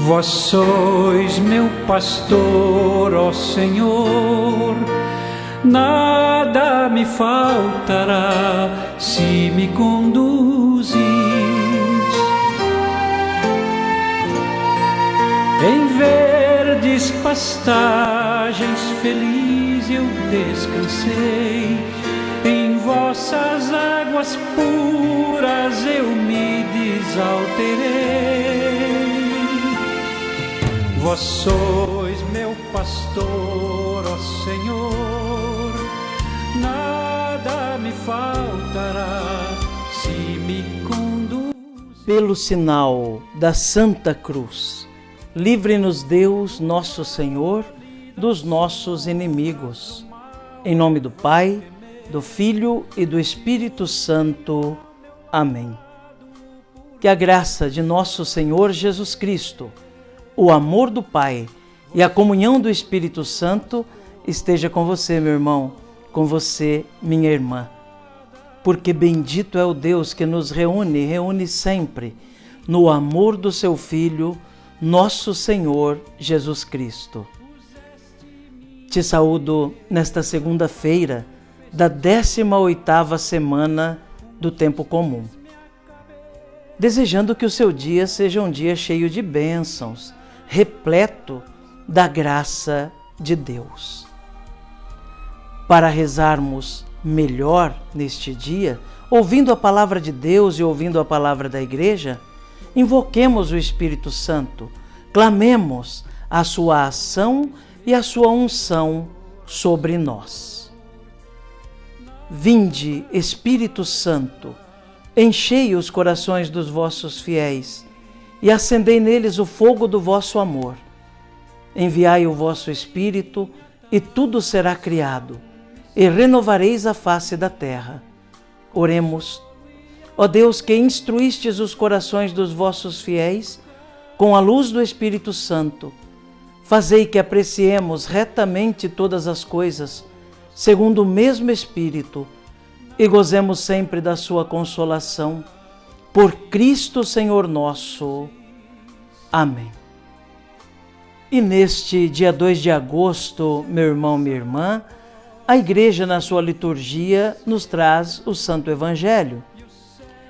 Vós sois meu pastor, ó Senhor, nada me faltará se me conduzis. Em verdes pastagens feliz eu descansei, em vossas águas puras eu me desalterei. Vós sois meu pastor, ó Senhor, nada me faltará se me conduz. Pelo sinal da Santa Cruz, livre-nos Deus, nosso Senhor, dos nossos inimigos. Em nome do Pai, do Filho e do Espírito Santo. Amém. Que a graça de nosso Senhor Jesus Cristo, o amor do Pai e a comunhão do Espírito Santo esteja com você, meu irmão, com você, minha irmã. Porque bendito é o Deus que nos reúne sempre no amor do seu Filho, nosso Senhor Jesus Cristo. Te saúdo nesta segunda-feira da 18ª semana do tempo comum, desejando que o seu dia seja um dia cheio de bênçãos, repleto da graça de Deus. Para rezarmos melhor neste dia, ouvindo a palavra de Deus e ouvindo a palavra da Igreja, invoquemos o Espírito Santo, clamemos a sua ação e a sua unção sobre nós. Vinde, Espírito Santo, enchei os corações dos vossos fiéis e acendei neles o fogo do vosso amor. Enviai o vosso Espírito e tudo será criado, e renovareis a face da terra. Oremos. Ó Deus, que instruístes os corações dos vossos fiéis com a luz do Espírito Santo, fazei que apreciemos retamente todas as coisas, segundo o mesmo Espírito, e gozemos sempre da sua consolação. Por Cristo Senhor nosso. Amém. E neste dia 2 de agosto, meu irmão, minha irmã, a Igreja na sua liturgia nos traz o Santo Evangelho.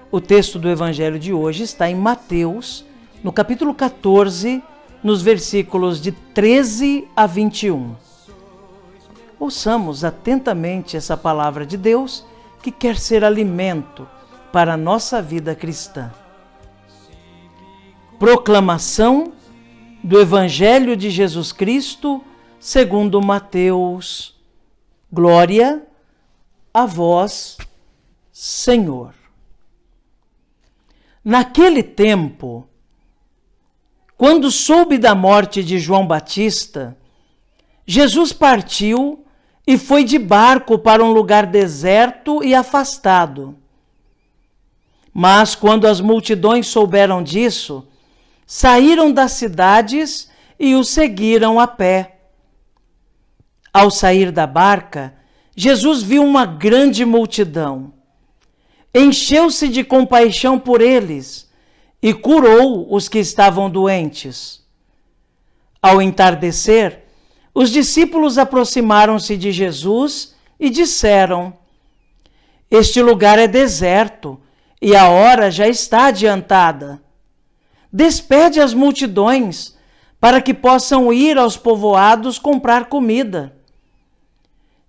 O texto do Evangelho de hoje está em Mateus, no capítulo 14, nos versículos de 13 a 21. Ouçamos atentamente essa palavra de Deus, que quer ser alimento para a nossa vida cristã. Proclamação do Evangelho de Jesus Cristo segundo Mateus. Glória a vós, Senhor. Naquele tempo, quando soube da morte de João Batista, Jesus partiu e foi de barco para um lugar deserto e afastado. Mas quando as multidões souberam disso, saíram das cidades e o seguiram a pé. Ao sair da barca, Jesus viu uma grande multidão. Encheu-se de compaixão por eles e curou os que estavam doentes. Ao entardecer, os discípulos aproximaram-se de Jesus e disseram: Este lugar é deserto e a hora já está adiantada. Despede as multidões para que possam ir aos povoados comprar comida.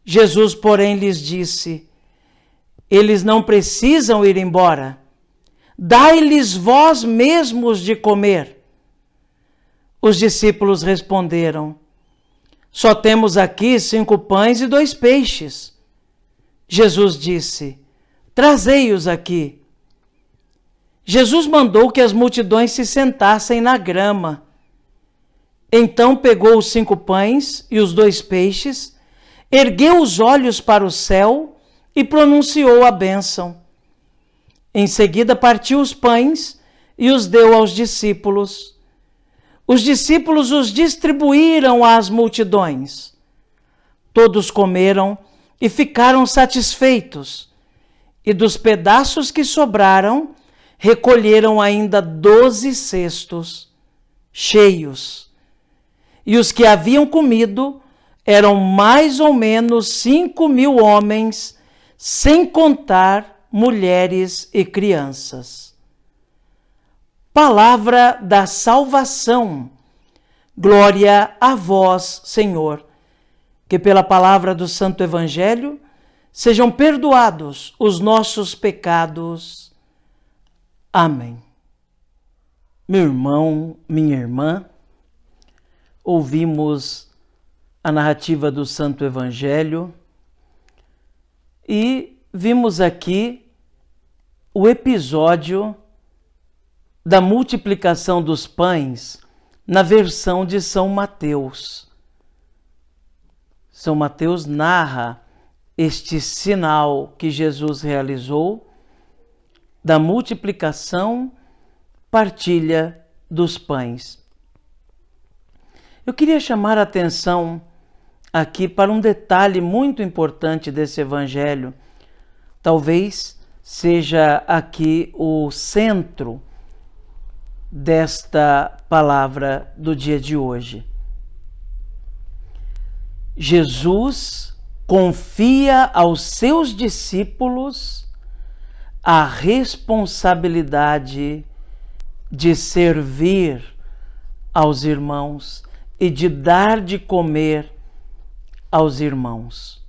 Jesus, porém, lhes disse: Eles não precisam ir embora. Dai-lhes vós mesmos de comer. Os discípulos responderam: Só temos aqui 5 pães e 2 peixes. Jesus disse: Trazei-os aqui. Jesus mandou que as multidões se sentassem na grama. Então pegou os 5 pães e os 2 peixes, ergueu os olhos para o céu e pronunciou a bênção. Em seguida partiu os pães e os deu aos discípulos. Os discípulos os distribuíram às multidões. Todos comeram e ficaram satisfeitos, e dos pedaços que sobraram, recolheram ainda 12 cestos. cheios. E os que haviam comido eram mais ou menos 5.000 homens, sem contar mulheres e crianças. Palavra da salvação. Glória a vós, Senhor. Que pela palavra do Santo Evangelho sejam perdoados os nossos pecados. Amém. Meu irmão, minha irmã, ouvimos a narrativa do Santo Evangelho e vimos aqui o episódio da multiplicação dos pães na versão de São Mateus. São Mateus narra este sinal que Jesus realizou da multiplicação, partilha dos pães. Eu queria chamar a atenção aqui para um detalhe muito importante desse evangelho. Talvez seja aqui o centro desta palavra do dia de hoje. Jesus confia aos seus discípulos a responsabilidade de servir aos irmãos e de dar de comer aos irmãos.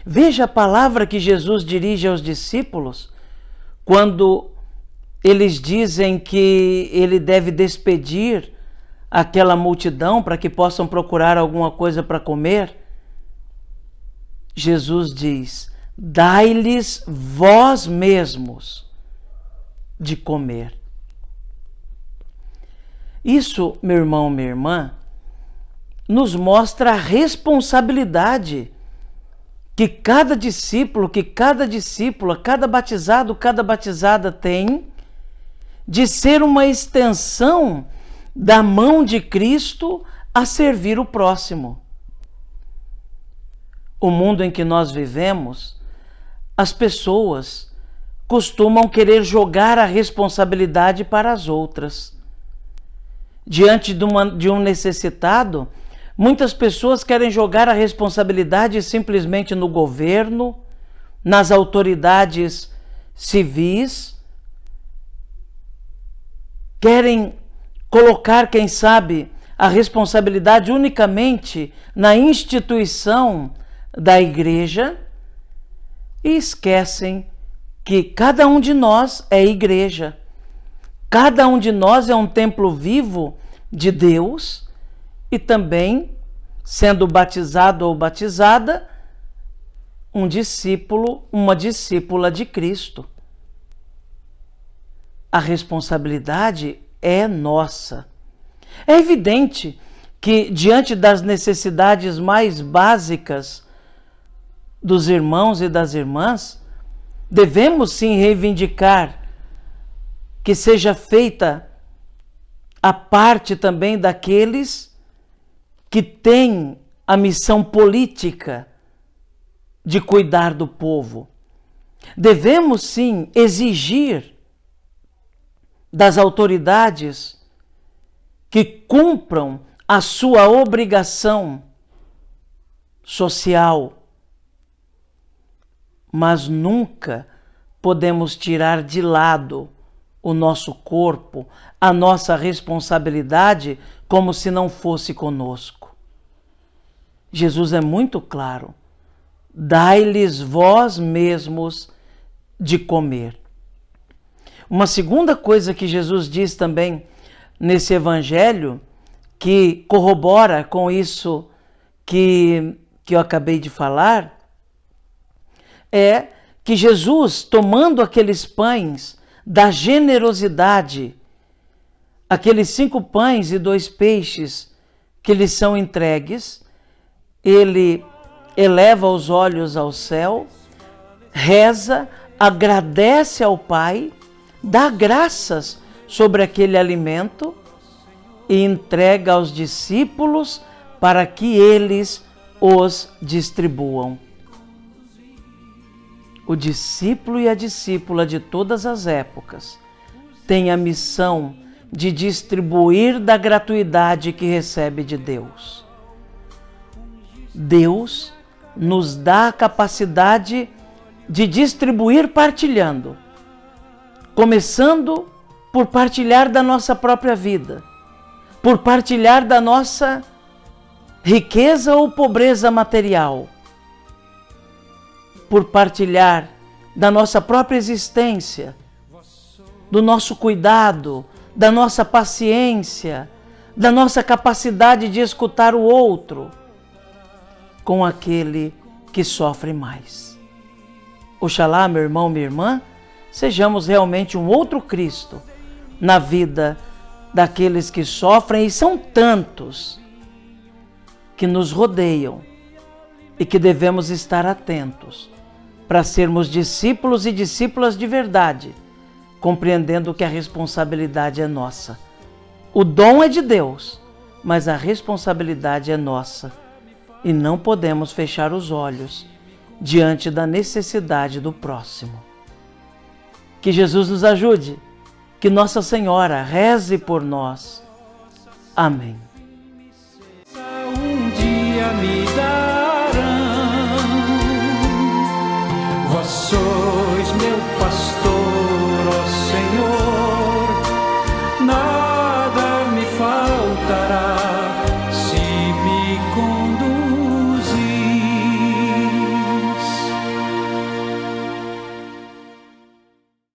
Veja a palavra que Jesus dirige aos discípulos quando eles dizem que ele deve despedir aquela multidão para que possam procurar alguma coisa para comer. Jesus diz: dai-lhes vós mesmos de comer. Isso, meu irmão, minha irmã, nos mostra a responsabilidade que cada discípulo, cada discípula, cada batizado, cada batizada tem de ser uma extensão da mão de Cristo a servir o próximo. O mundo em que nós vivemos, as pessoas costumam querer jogar a responsabilidade para as outras. Diante de um necessitado, muitas pessoas querem jogar a responsabilidade simplesmente no governo, nas autoridades civis, querem colocar, quem sabe, a responsabilidade unicamente na instituição da igreja e esquecem que cada um de nós é igreja. Cada um de nós é um templo vivo de Deus e também, sendo batizado ou batizada, um discípulo, uma discípula de Cristo. A responsabilidade é nossa. É evidente que, diante das necessidades mais básicas dos irmãos e das irmãs, devemos sim reivindicar que seja feita a parte também daqueles que têm a missão política de cuidar do povo. Devemos sim exigir das autoridades que cumpram a sua obrigação social, mas nunca podemos tirar de lado o nosso corpo, a nossa responsabilidade, como se não fosse conosco. Jesus é muito claro: dai-lhes vós mesmos de comer. Uma segunda coisa que Jesus diz também nesse evangelho, que corrobora com isso que eu acabei de falar, é que Jesus, tomando aqueles pães da generosidade, aqueles 5 pães e 2 peixes que lhes são entregues, ele eleva os olhos ao céu, reza, agradece ao Pai, dá graças sobre aquele alimento e entrega aos discípulos para que eles os distribuam. O discípulo e a discípula de todas as épocas têm a missão de distribuir da gratuidade que recebe de Deus. Deus nos dá a capacidade de distribuir partilhando, começando por partilhar da nossa própria vida, por partilhar da nossa riqueza ou pobreza material, por partilhar da nossa própria existência, do nosso cuidado, da nossa paciência, da nossa capacidade de escutar o outro, com aquele que sofre mais. Oxalá, meu irmão, minha irmã, sejamos realmente um outro Cristo na vida daqueles que sofrem, e são tantos que nos rodeiam e que devemos estar atentos para sermos discípulos e discípulas de verdade, compreendendo que a responsabilidade é nossa. O dom é de Deus, mas a responsabilidade é nossa e não podemos fechar os olhos diante da necessidade do próximo. Que Jesus nos ajude, que Nossa Senhora reze por nós. Amém.